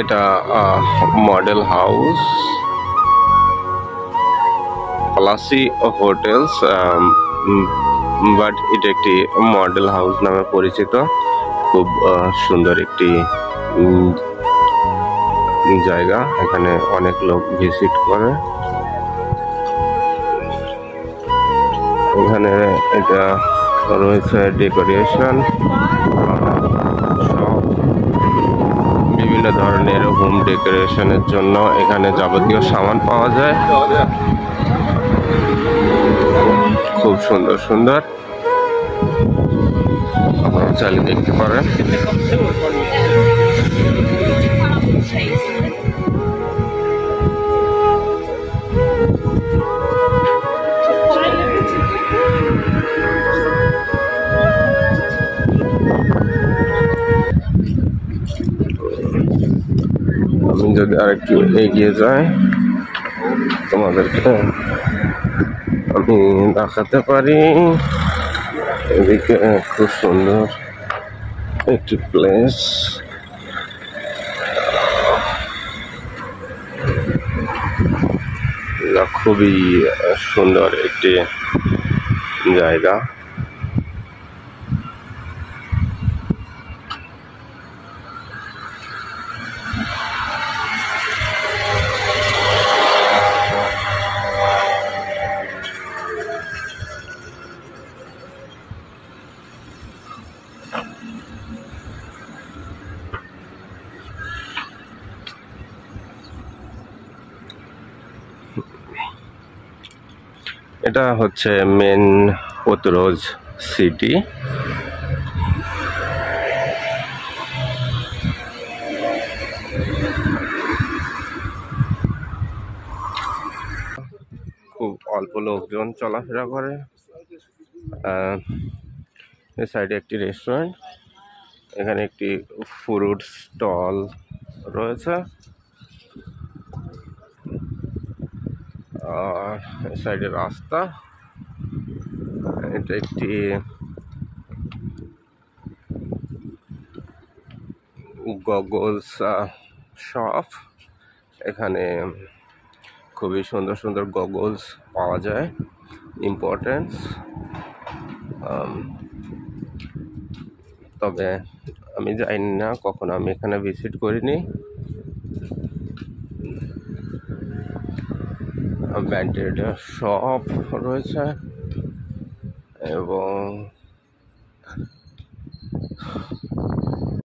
এটা model house Plassey hotels, but এটা একটি মডেল হাউস নামে পরিচিত। খুব সুন্দর একটি জায়গা, এখানে অনেক লোক ভিজিট করে। এখানে এটা রয়েছে ডেকোরেশন, বিভিন্ন ধরনের হোম ডেকোরেশনের জন্য এখানে যাবতীয় সামান পাওয়া যায়। খুব সুন্দর সুন্দর, আপনারা চাইলে দেখতে পারেন। আমি যদি আরেকটু এগিয়ে যাই তোমাদেরকে আমি দেখাতে পারি। এদিকে খুব সুন্দর একটি প্লেস, খুবই সুন্দর একটি জায়গা। এটা হচ্ছে মেন পোতরোজ সিটি। খুব অল্প লোকজন চলাফেরা করে। এই সাইডে একটি রেস্টুরেন্ট, এখানে একটি ফ্রুট স্টল রয়েছে, আর এই সাইডে রাস্তা। এটা একটি গগলস শপ, এখানে খুবই সুন্দর সুন্দর গগলস পাওয়া যায়, ইম্পর্টেন্স। তবে আমি জানি না, কখনো আমি এখানে ভিজিট করিনি। ব্যান্ডেড শপ রয়েছে এবং